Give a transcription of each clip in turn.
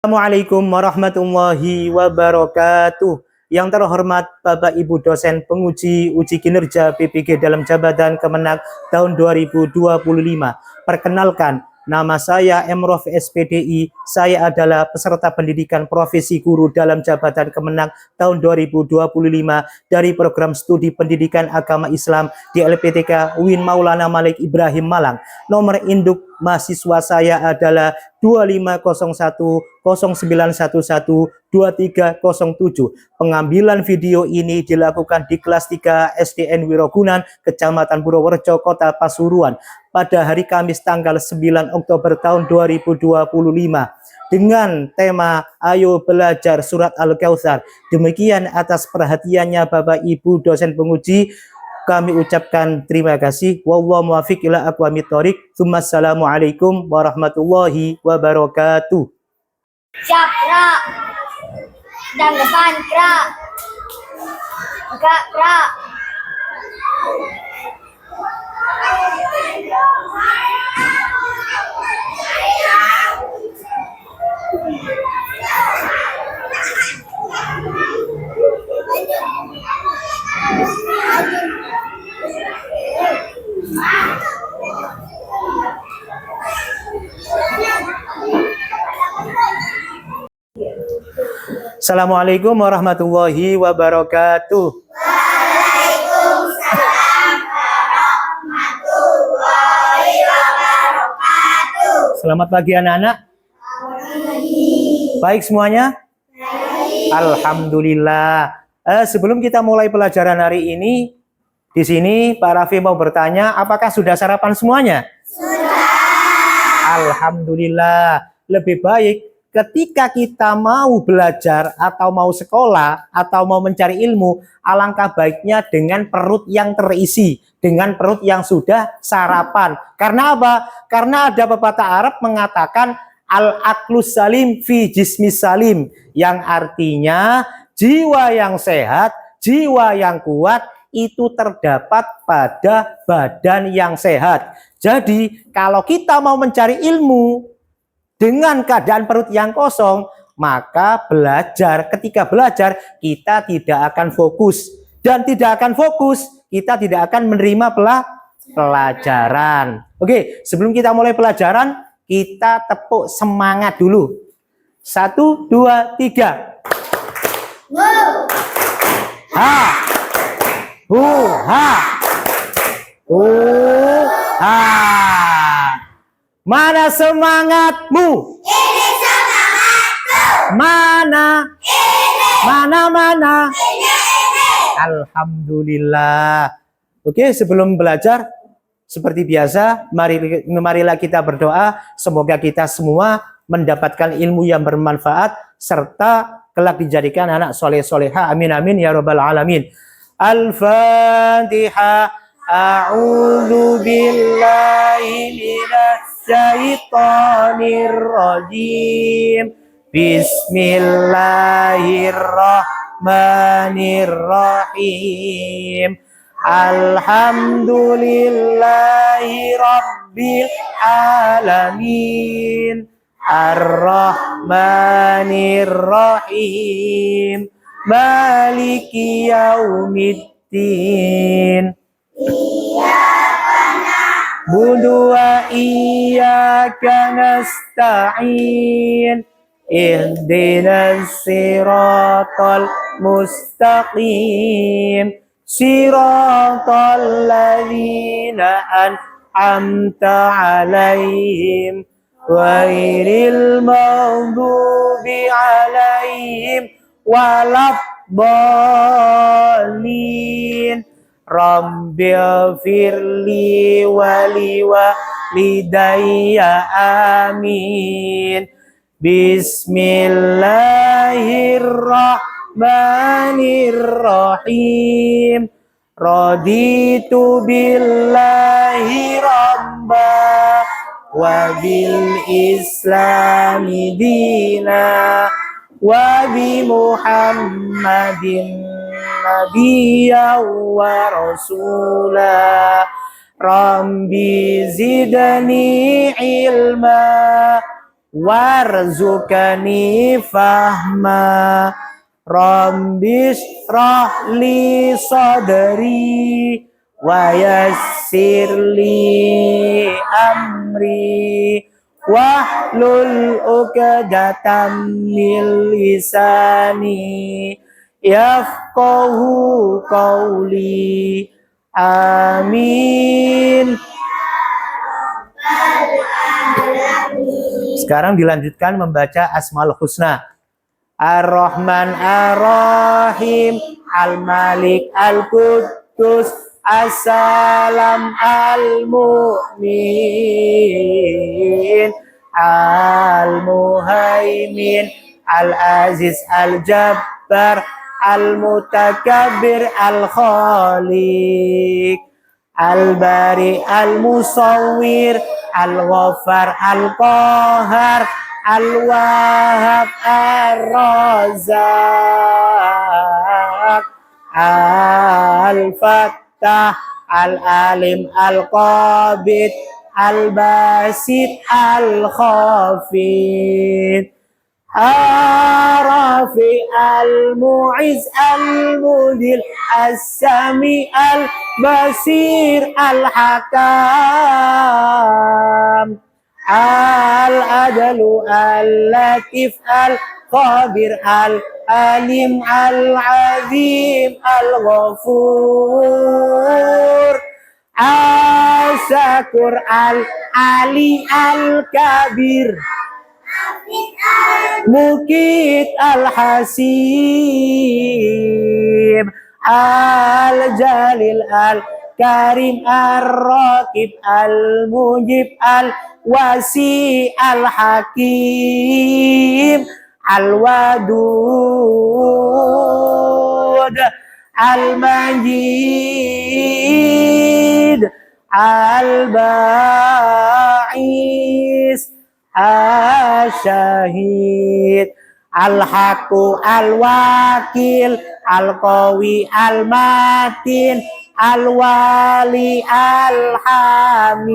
Assalamualaikum warahmatullahi wabarakatuh. Yang terhormat Bapak Ibu dosen penguji uji kinerja PPG dalam jabatan Kemenag tahun 2025. Perkenalkan, nama saya Emrof SPDI. Saya adalah peserta pendidikan profesi guru dalam jabatan Kemenag tahun 2025 dari program studi pendidikan agama Islam di LPTK UIN Maulana Malik Ibrahim Malang. Nomor induk mahasiswa saya adalah 250109112307. Pengambilan video ini dilakukan di kelas 3 SDN Wirogunan, Kecamatan Purworejo, Kota Pasuruan pada hari Kamis tanggal 9 Oktober tahun 2025 dengan tema Ayo Belajar Surat Al-Kautsar. Demikian atas perhatiannya Bapak Ibu dosen penguji. Kami ucapkan terima kasih. Wallahu muwaffiq ila aqwamit thoriq. Assalamualaikum warahmatullahi wabarakatuh. Siap, Ra. Dan depan, Ra. Enggak, Ra. Assalamualaikum warahmatullahi wabarakatuh. Waalaikumsalam warahmatullahi wabarakatuh. Selamat pagi anak-anak. Baik semuanya? Baik. Alhamdulillah. Sebelum kita mulai pelajaran hari ini, di sini Pak Raffi mau bertanya, apakah sudah sarapan semuanya? Sudah. Alhamdulillah. Lebih baik ketika kita mau belajar atau mau sekolah atau mau mencari ilmu, alangkah baiknya dengan perut yang terisi, dengan perut yang sudah sarapan. Karena apa? Karena ada pepatah Arab mengatakan al-aqlus salim fi jismis salim, yang artinya jiwa yang sehat, jiwa yang kuat itu terdapat pada badan yang sehat. Jadi kalau kita mau mencari ilmu dengan keadaan perut yang kosong, maka ketika belajar kita tidak akan fokus, dan tidak akan fokus kita tidak akan menerima pelajaran. Oke, sebelum kita mulai pelajaran, kita tepuk semangat dulu. 1, 2, 3. Wow. Ha. Hu ha. Hu ha. Mana semangatmu? Ini semangatku. Mana? Ini. Mana? Ini. Alhamdulillah. Oke, sebelum belajar, seperti biasa, marilah kita berdoa. Semoga kita semua mendapatkan ilmu yang bermanfaat, serta kelak dijadikan anak soleh-soleha. Amin, amin, ya rabbal alamin. Al-Fatihah. A'udzu billahi minasy syaitonir rajim. Bismillahirrahmanirrahim. Alhamdulillahi rabbil alamin. Ar-Rahmanir-Rahim. Maliki yaumiddin. Na'budu wa iyyaka nasta'in. Ihdinas siratal mustaqim. Siratal ladzina an'amta 'alaihim ghairil maghdubi 'alaihim waladdallin. Rabbighfirli wa liwalidayya amin. Bismillahirrahmanirrahim. Raditu billahi rabba wa bil islami dina wa bi Muhammadin nabiyya wa rasula. Rabbi zidni ilma warzuqni fahma Rabbis rohli sodri wa yassirli amri wahlul uqdatam min lisani yafqahu qawli amin. Sekarang dilanjutkan membaca Asmaul Husna. Ar-Rahman Ar-Rahim Al-Malik Al-Quddus As-Salam Al-Mu'min Al-Muhaimin Al-Aziz Al-Jabbar Al-Mutakabbir Al-Khaliq Al-Bari Al-Musawwir Al-Ghaffar Al-Qahar Al-Wahhab Ar-Razzaq Al-Fattah Al-Alim Al-Qabid Al-Basit Al-Khafid Ar-Rafi Al-Mu'iz Al-Mudil As-Sami Al-Basir Al-Hakam Al-Adalu Al-Latif Al-Khabir Al-Alim Al-Azim Al-Ghafur Al-Syakur Al-Ali Al-Kabir Mukit Al-Hasib Al-Jalil Al-Karim Ar-Raqib Al-Mujib Al-Wasi Al-Hakim Al-Wadud Al-Majid Al-Ba'is Al-Syahid Al-Haqqu Al-Wakil Al-Qawi Al-Matin Al-Wali Al-Hamid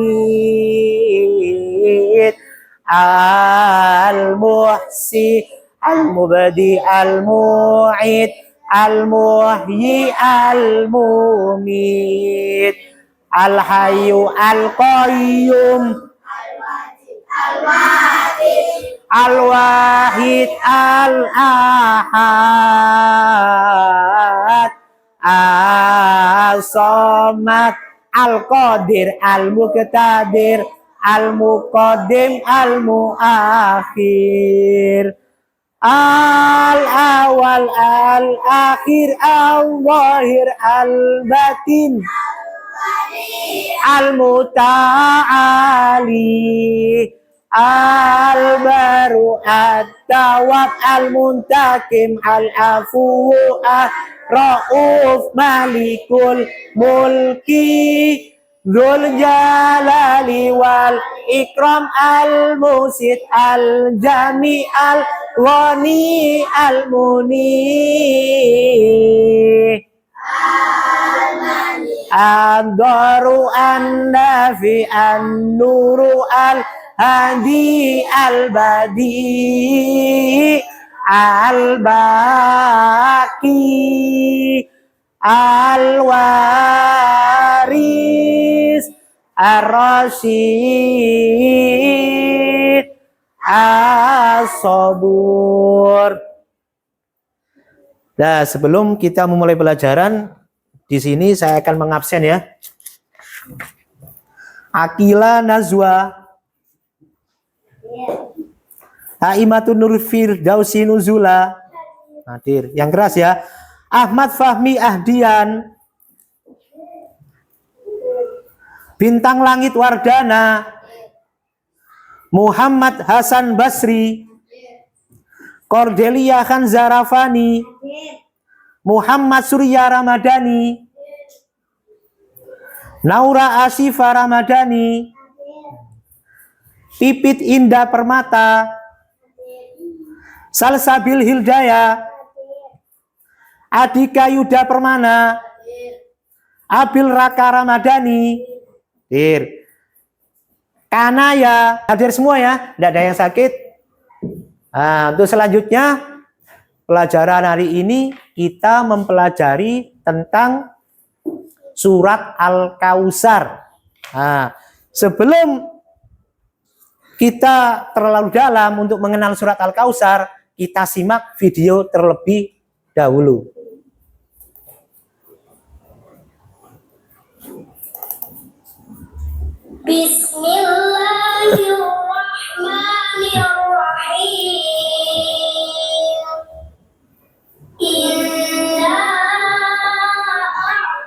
Al-Muhsi Al-Mubadi Al-Mu'id Al-Muhyi Al-Mumit Al-Hayyu Al-Qayyum Al-Wahid Al-Ahad As-Samad Al-Qadir Al-Muqtadir Al-Muqaddim Al-Muakhir Al-Awwal Al-Akhir Al-Zahir Al-Batin Al-Muta'ali Al-Baru At-Tawwab Al-Muntakim Al-Afu Ar-Ra'uf Malikul Mulki Dzul Jalali wal Ikram Al-Musid Al-Jami Al-Ghani Al-Muni Ad-Daru An-Nafi An-Nuru Al-Hadi Al-Badi Al-Baqi Al-Waris Ar-Rasyid As-Sabur. Nah, sebelum kita memulai pelajaran, di sini saya akan mengabsen ya. Akila Nazwa Haimatun Nur Firdausi Nuzula. Hadir. Yang keras ya. Ahmad Fahmi Ahdian Bintang Langit Wardana Muhammad Hasan Basri Cordelia Khanzarafani Muhammad Surya Ramadhani Naura Asifa Ramadhani Pipit Indah Permata Salsabil Hildaya Adika Yuda Permana Abil Raka Ramadhani Kanaya hadir semua ya, tidak ada yang sakit. Nah, untuk selanjutnya pelajaran hari ini kita mempelajari tentang surat Al-Kautsar. Nah, sebelum kita terlalu dalam untuk mengenal surat Al-Kautsar, kita simak video terlebih dahulu. Bismillahirrahmanirrahim. Inna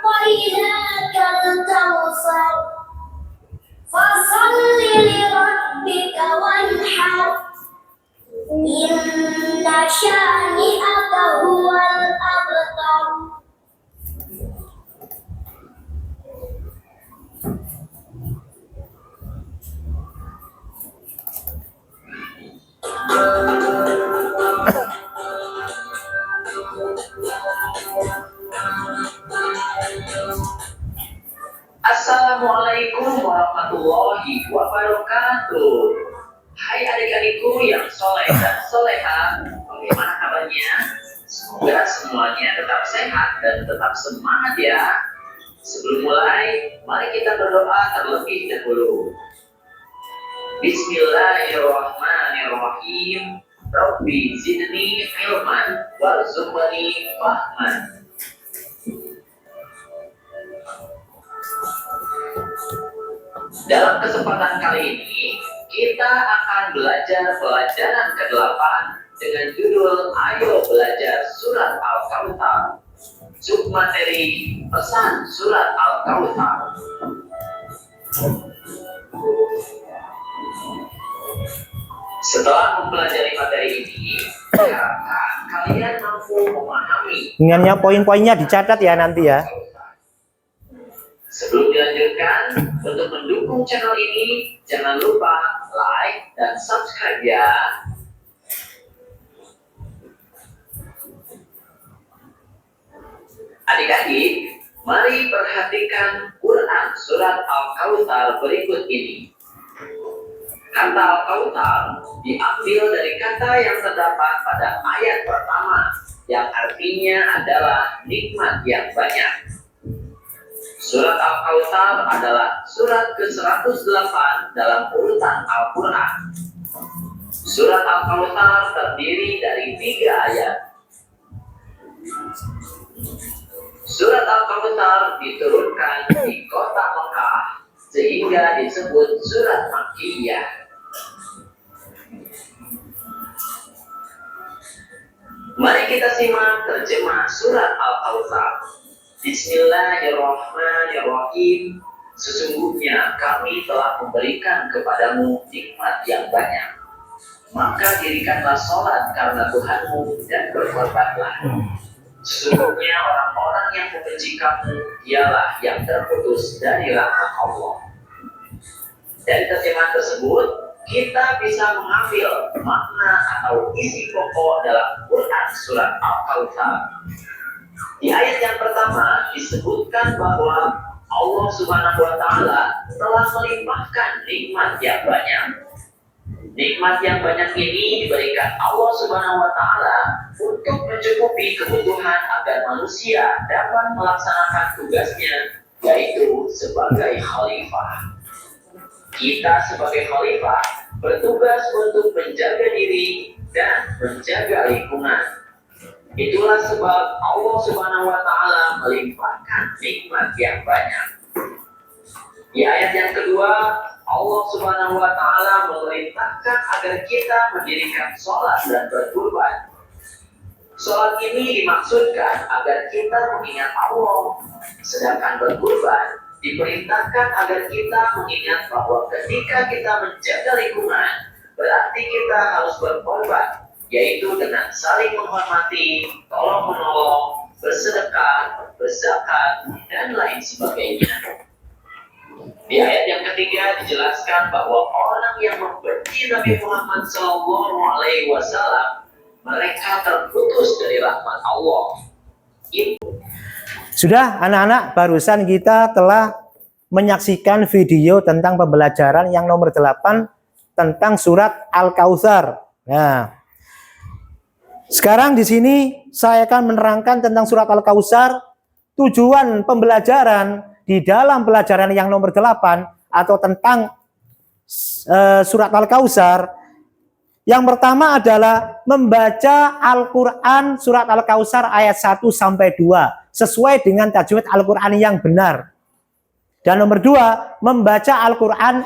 a'tainakal kautsar. Fasholli li rabbika wanhar. Inna syani'aka huwal abtar. Assalamualaikum warahmatullahi wabarakatuh. Hai adik-adikku yang soleh dan soleha, bagaimana kabarnya? Semoga semuanya tetap sehat dan tetap semangat ya. Sebelum mulai, mari kita berdoa terlebih dahulu. Bismillahirrahmanirrahim. Rabbi zidni ilman warzuqni fahman. Dalam kesempatan kali ini, kita akan belajar pelajaran ke-8 dengan judul Ayo Belajar Surat Al-Kautsar. Submateri pesan Surat Al-Kautsar. Setelah mempelajari materi ini, diharapkan kalian mampu memahami. Ingatnya poin-poinnya dicatat ya nanti ya. Sebelum dilanjutkan, untuk mendukung channel ini, jangan lupa like dan subscribe ya. Adik-adik, mari perhatikan Quran Surat Al-Kautsar berikut ini. Kata Al-Kautsar diambil dari kata yang terdapat pada ayat pertama, yang artinya adalah nikmat yang banyak. Surat Al-Kautsar adalah surat ke-108 dalam urutan Al-Quran. Surat Al-Kautsar terdiri dari 3 ayat. Surat Al-Kautsar diturunkan di kota Mekah sehingga disebut surat Makkiyah. Mari kita simak terjemah surat Al-Kautsar. Bismillahirrahmanirrahim. Sesungguhnya kami telah memberikan kepadamu nikmat yang banyak. Maka dirikanlah sholat karena Tuhanmu dan berkorbanlah. Sesungguhnya orang-orang yang membenci kamu ialah yang terputus dari rahmat Allah. Dari terjemahan tersebut, kita bisa mengambil makna atau isi pokok dalam Quran Surat Al-Kautsar. Di ayat yang pertama disebutkan bahwa Allah Subhanahu wa Ta'ala telah melimpahkan nikmat yang banyak. Nikmat yang banyak ini diberikan Allah Subhanahu wa Ta'ala untuk mencukupi kebutuhan agar manusia dapat melaksanakan tugasnya, yaitu sebagai khalifah. Kita sebagai khalifah bertugas untuk menjaga diri dan menjaga lingkungan. Itulah sebab Allah Subhanahu wa Ta'ala melimpahkan nikmat yang banyak. Di ayat yang kedua, Allah Subhanahu wa Ta'ala memerintahkan agar kita mendirikan sholat dan berkurban. Sholat ini dimaksudkan agar kita mengingat Allah, sedangkan berkurban diperintahkan agar kita mengingat bahwa ketika kita menjaga lingkungan, berarti kita harus berkorban, yaitu dengan saling menghormati, tolong-menolong, bersedekah, berzakat, dan lain sebagainya. Di ayat yang ketiga dijelaskan bahwa orang yang membenci Nabi Muhammad SAW, mereka terputus dari rahmat Allah. Sudah anak-anak, barusan kita telah menyaksikan video tentang pembelajaran yang nomor 8 tentang surat Al-Kautsar. Nah, Sekarang di sini saya akan menerangkan tentang surat Al-Kautsar, tujuan pembelajaran di dalam pelajaran yang nomor 8 atau tentang surat Al-Kautsar. Yang pertama adalah membaca Al-Quran surat Al-Kautsar ayat 1 sampai 2 sesuai dengan tajwid Al-Quran yang benar. Dan nomor 2, membaca Al-Quran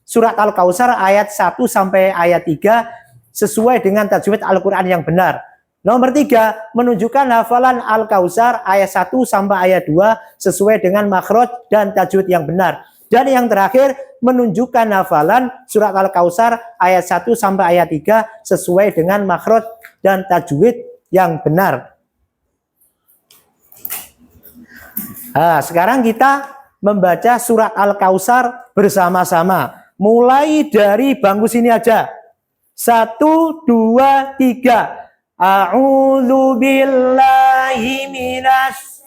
surat Al-Kautsar ayat 1 sampai ayat 3 sesuai dengan tajwid Al-Quran yang benar. Nomor 3, menunjukkan hafalan Al-Kautsar ayat 1 sampai ayat 2 sesuai dengan makhraj dan tajwid yang benar. Dan yang terakhir, menunjukkan hafalan surat Al-Kautsar ayat 1 sampai ayat 3 sesuai dengan makhraj dan tajwid yang benar. Nah, sekarang kita membaca surat Al-Kautsar bersama-sama. Mulai dari bangku sini aja. 1, 2, 3. A'udzu billahi minasy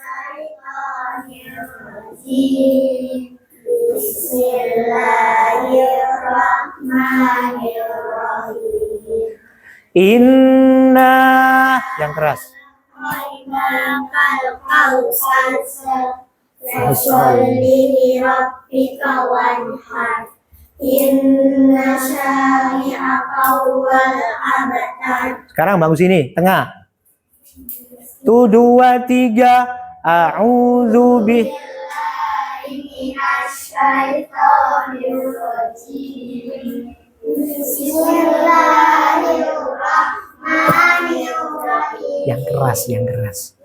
Bismillahirrahmanirrahim. Inna yang keras. Fasolli lirabbika wanhar. Inna syani'aka huwal abtar. Sekarang bangku sini, tengah. 1, 2, 3. A'udzu bi Bismillahirrahmanirrahim. yang keras, yang keras.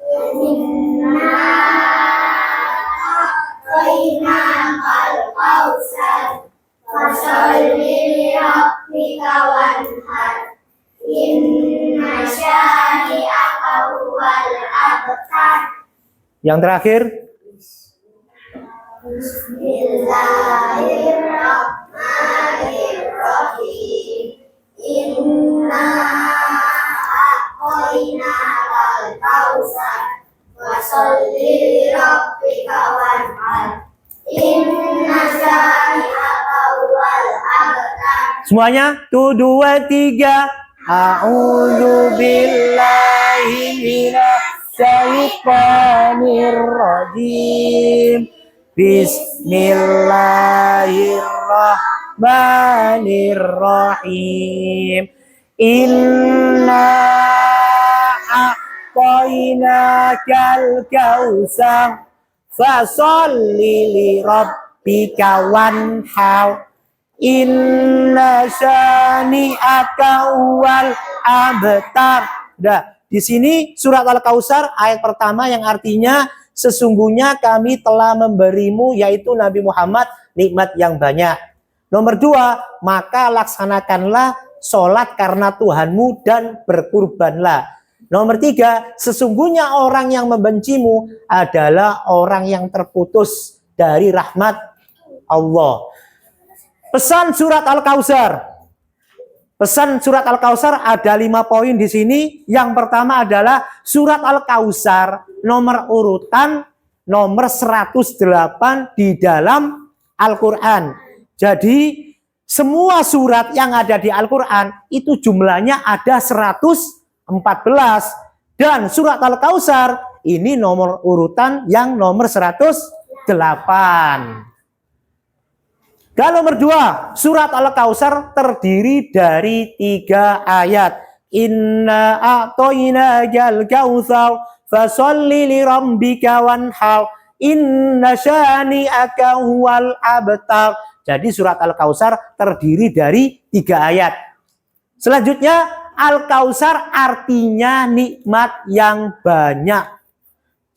Yang terakhir, Bismillahirrahmanirrahim. Inna a'tainakal kautsar fasholli lirabbika wanhar. Inna syani'aka huwal abtar. semuanya. 1, 2, 3. A'udzu billahi minasyaitonir rajim. Bismillahirrahmanirrahim. Inna a'tainakal kautsar fasholli lirabbika wanhar. Inna syani'aka huwal abtar. Udah, di sini surat Al-Kautsar ayat pertama yang artinya sesungguhnya kami telah memberimu yaitu Nabi Muhammad nikmat yang banyak. Nomor 2, maka laksanakanlah sholat karena Tuhanmu dan berkurbanlah. Nomor 3, sesungguhnya orang yang membencimu adalah orang yang terputus dari rahmat Allah. Pesan surat Al-Kautsar. Pesan surat Al-Kautsar ada 5 poin di sini. Yang pertama adalah surat Al-Kautsar nomor urutan nomor 108 di dalam Al-Quran. Jadi semua surat yang ada di Al-Quran itu jumlahnya ada 114. Dan surat Al-Kautsar ini nomor urutan yang nomor 108. Dan nomor 2, surat Al-Kautsar terdiri dari 3 ayat. Inna a'tainakal kautsar fasholli lirabbika wanhar. Inna syani'aka huwal abtar. Jadi surat Al-Kautsar terdiri dari 3 ayat. Selanjutnya, Al-Kautsar artinya nikmat yang banyak.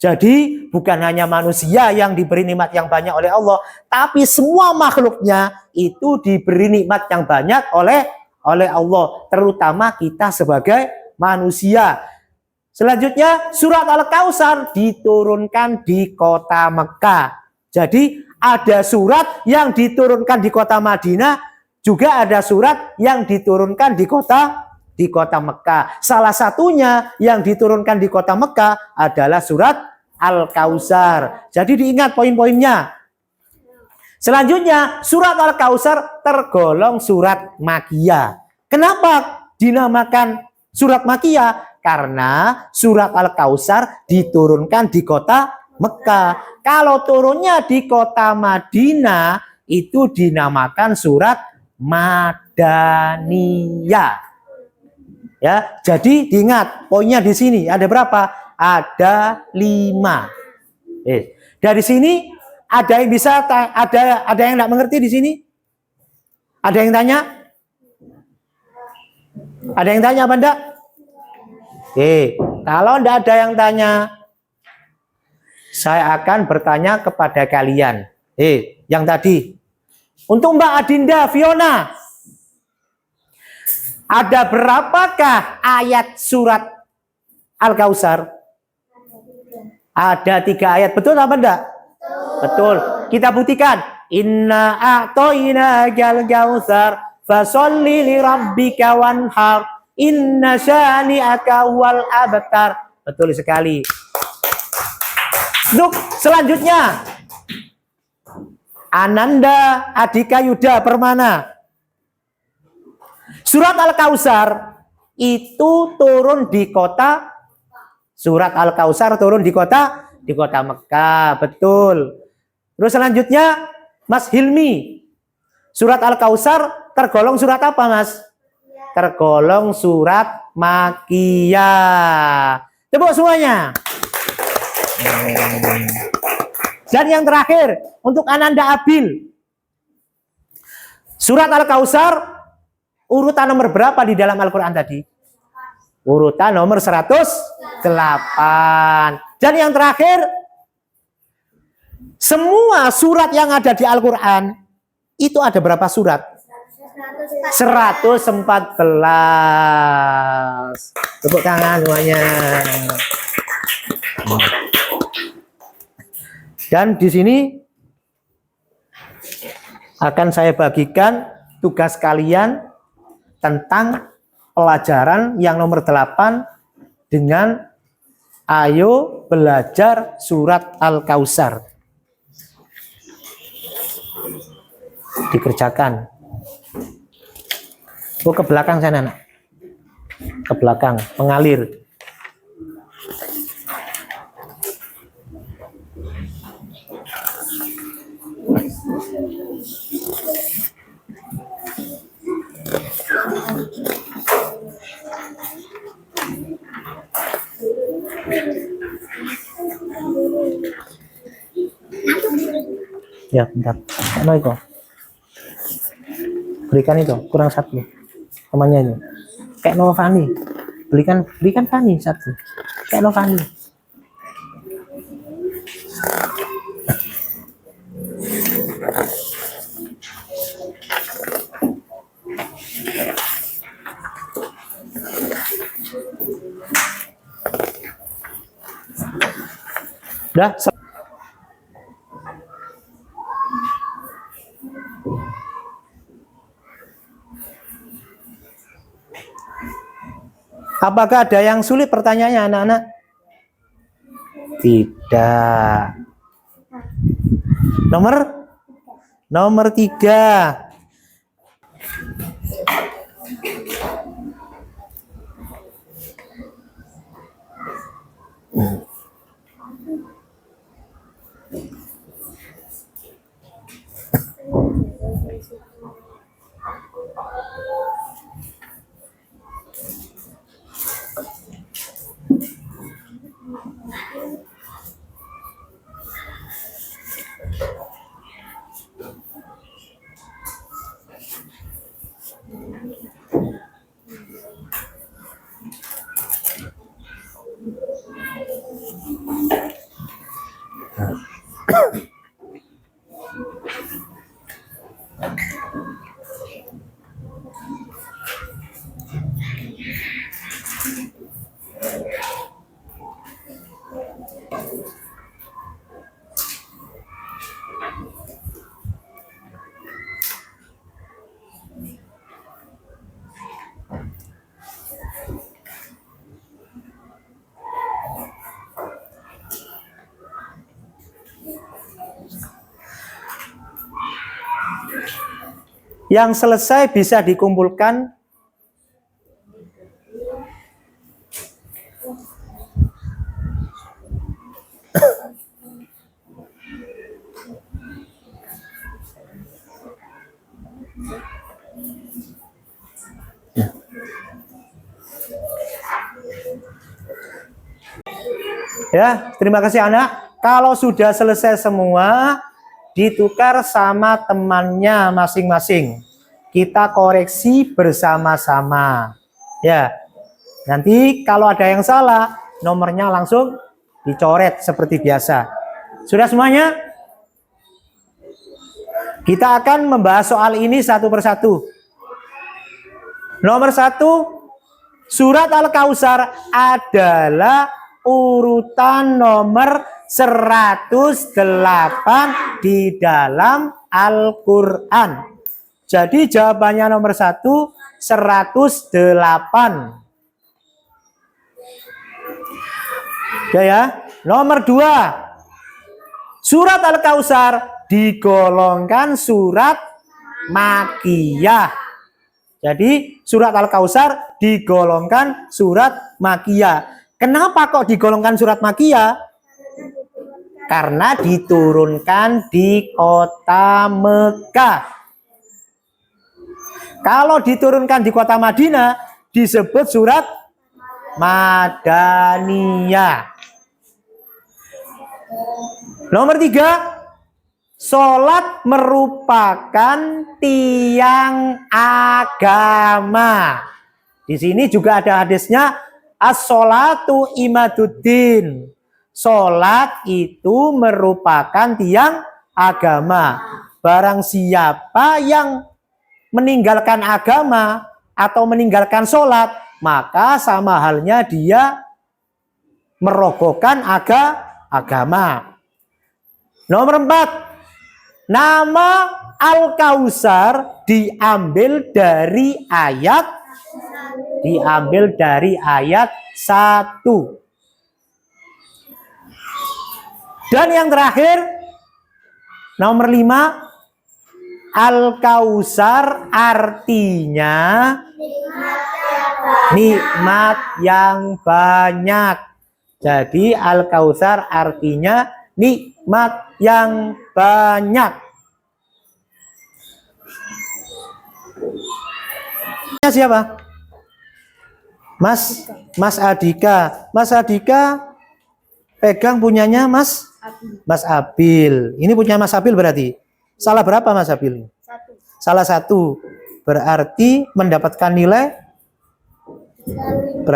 Jadi bukan hanya manusia yang diberi nikmat yang banyak oleh Allah, tapi semua makhluknya itu diberi nikmat yang banyak oleh Allah, terutama kita sebagai manusia. Selanjutnya, surat Al-Kautsar diturunkan di kota Mekah. Jadi ada surat yang diturunkan di kota Madinah, juga ada surat yang diturunkan di kota Mekah. Salah satunya yang diturunkan di kota Mekah adalah surat Al-Kautsar. Jadi diingat poin-poinnya. Selanjutnya, surat Al-Kautsar tergolong surat Makkiyah. Kenapa dinamakan surat Makkiyah? Karena surat Al-Kautsar diturunkan di kota Mekah. Kalau turunnya di kota Madinah itu dinamakan surat Madaniyah. Ya, jadi diingat poinnya di sini ada berapa? Ada 5. Dari sini ada yang bisa ada yang tidak mengerti di sini? Ada yang tanya? Ada yang tanya apa enggak? Kalau tidak ada yang tanya, saya akan bertanya kepada kalian. Yang tadi. Untuk Mbak Adinda, Fiona. Ada berapakah ayat surat Al-Kautsar? Ada 3 ayat. Betul apa enggak? Betul. Kita buktikan. Inna a'toinakal kautsar fasholli li rabbika wanhar. Inna syani'aka wal abtar. Betul sekali. Untuk selanjutnya. Ananda Adika Yuda Permana. Surat Al-Kautsar itu turun di kota. Surat Al-Kautsar turun di kota Mekah, betul. Terus selanjutnya Mas Hilmi. Surat Al-Kautsar tergolong surat apa, Mas? Tergolong surat Makkiyah. Tepuk semuanya. Dan yang terakhir untuk Ananda Abil. Surat Al-Kautsar urutan nomor berapa di dalam Al-Quran tadi? Urutan nomor 108. Dan yang terakhir, semua surat yang ada di Al-Quran itu ada berapa surat? 114. Tepuk tangan semuanya. Dan di sini akan saya bagikan tugas kalian tentang pelajaran yang nomor 8 dengan ayo belajar surat Al-Kautsar. Dikerjakan. Oh, ke belakang sana, nak. Ke belakang, mengalir. Ya, bentar. Mana itu? Berikan itu, kurang 1. Temannya ini. Kayak Novani. Berikan Fani 1. Kayak Novani. Udah. Apakah ada yang sulit pertanyaannya, anak-anak? Tidak. Nomor 3. Yang selesai bisa dikumpulkan Ya, terima kasih anak. Kalau sudah selesai semua, ditukar sama temannya masing-masing. Kita koreksi bersama-sama. Ya, nanti kalau ada yang salah, nomornya langsung dicoret seperti biasa. Sudah semuanya? Kita akan membahas soal ini satu persatu. Nomor 1, surat Al-Kautsar adalah urutan nomor 108 di dalam Al-Quran. Jadi jawabannya nomor 1, 108. Ya. Nomor 2, surat Al-Kautsar digolongkan surat Makkiyah. Jadi surat Al-Kautsar digolongkan surat Makkiyah. Kenapa kok digolongkan surat Makkiyah? Karena diturunkan di kota Mekah. Kalau diturunkan di kota Madinah disebut surat Madaniyah. Nomor 3, sholat merupakan tiang agama. Di sini juga ada hadisnya, as-sholatu imaduddin. Sholat itu merupakan tiang agama. Barang siapa yang meninggalkan agama atau meninggalkan sholat, maka sama halnya dia merogohkan agama. Nomor 4, nama Al-Kautsar diambil dari ayat 1. Dan yang terakhir, nomor 5, Al-Kautsar artinya nikmat yang banyak. Jadi Al-Kautsar artinya nikmat yang banyak. Siapa? Mas Adika. Mas Adika pegang punyanya Mas Abil. Ini punya Mas Abil berarti. Salah berapa Mas Abil? 1. Salah 1. Berarti mendapatkan nilai 80.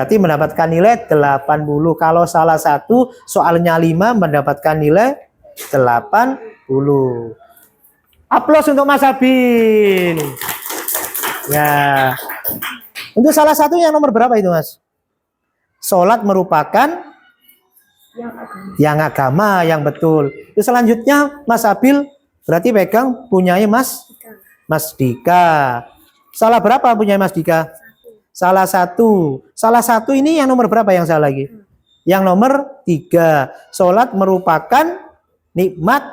Kalau salah 1, soalnya 5 mendapatkan nilai 80. Aplaus untuk Mas Abil. Ya. Untuk salah 1 yang nomor berapa itu, Mas? Sholat merupakan yang agama, yang betul. Terus selanjutnya Mas Abil berarti pegang punyanya Mas Dika. Salah berapa punya Mas Dika? Salah 1. Salah 1 ini yang nomor berapa yang salah lagi? Yang nomor 3. Sholat merupakan nikmat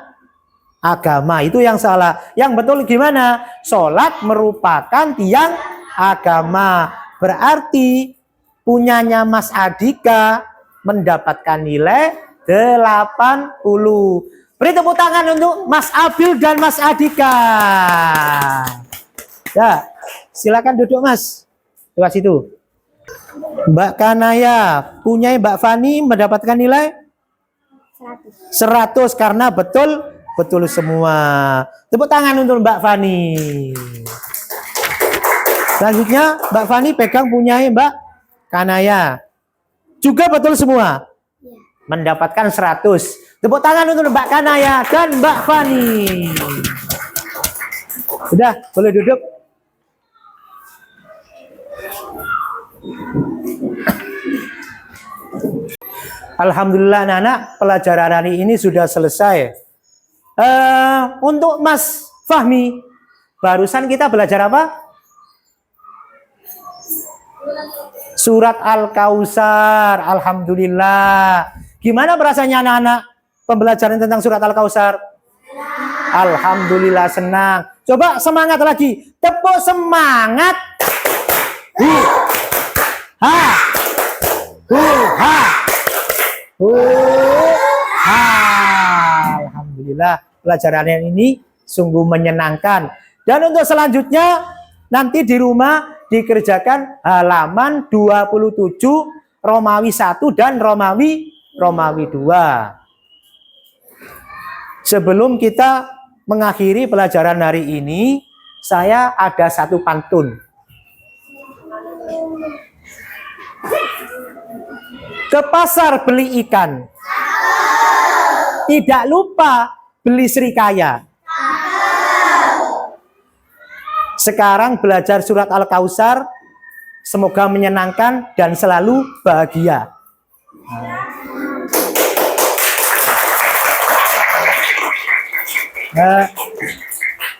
agama. Itu yang salah. Yang betul gimana? Sholat merupakan tiang agama. Berarti punyanya Mas Adika mendapatkan nilai 80. Beri tepuk tangan untuk Mas Abil dan Mas Adika. Ya, silakan duduk Mas. Lewat situ. Mbak Kanaya, punya Mbak Fani mendapatkan nilai 100 karena betul semua. Tepuk tangan untuk Mbak Fani. Selanjutnya Mbak Fani pegang punya Mbak Kanaya. Juga betul semua. Mendapatkan 100. Tepuk tangan untuk Mbak Kanaya dan Mbak Fani. Sudah, boleh duduk. Alhamdulillah anak-anak, pelajaran hari ini sudah selesai. Untuk Mas Fahmi, barusan kita belajar apa? Surat Al-Kautsar. Alhamdulillah. Gimana perasaannya anak-anak pembelajaran tentang surat Al-Kautsar? Alhamdulillah senang. Coba semangat lagi. Tepuk semangat. Alhamdulillah pelajaran ini sungguh menyenangkan. Dan untuk selanjutnya Nanti di rumah dikerjakan halaman 27 Romawi 1 dan Romawi 2. Sebelum kita mengakhiri pelajaran hari ini, saya ada satu pantun. Ke pasar beli ikan, tidak lupa beli serikaya. Sekarang belajar surat Al-Kautsar, semoga menyenangkan dan selalu bahagia. Nah,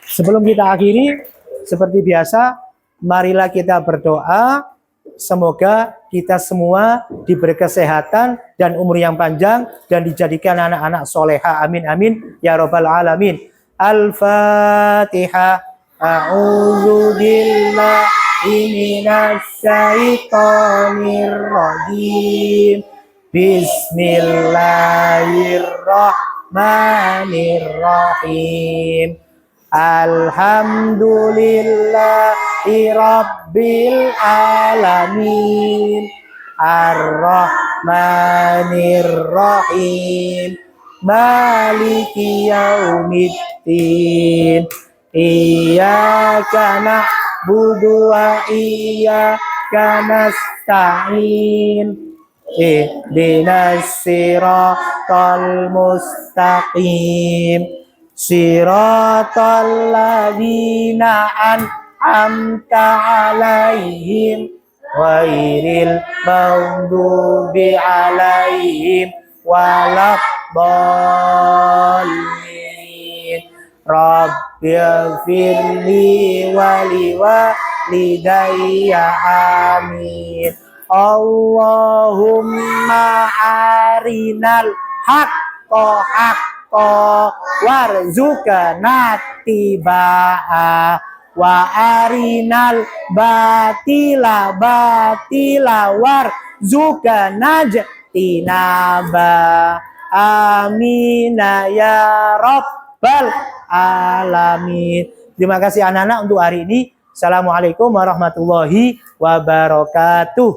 sebelum kita akhiri, seperti biasa, marilah kita berdoa. Semoga kita semua diberi kesehatan dan umur yang panjang dan dijadikan anak-anak soleha. Amin amin ya robbal alamin. Al-Fatihah. A'udzu billahi minasy syaithanir rajim. Bismillahirrahmanirrahim. Alhamdulillahi rabbil alamin. Ar-Rahmanir-Rahim. Maliki yaumiddin. Iyyaka na'budu wa iyyaka nasta'in. Ihdinas siratal mustaqim. Siratal ladzina an'amta 'alaihim ghairil maghdubi 'alaihim waladdallin. Rabbighfirli wa liwalidayya amin. Allahumma arinal haqqo warzuqna tibaa wa arinal batila warzuqna tinaba. Amin ya rabbal alamin. Terima kasih anak-anak untuk hari ini. Assalamualaikum warahmatullahi wabarakatuh.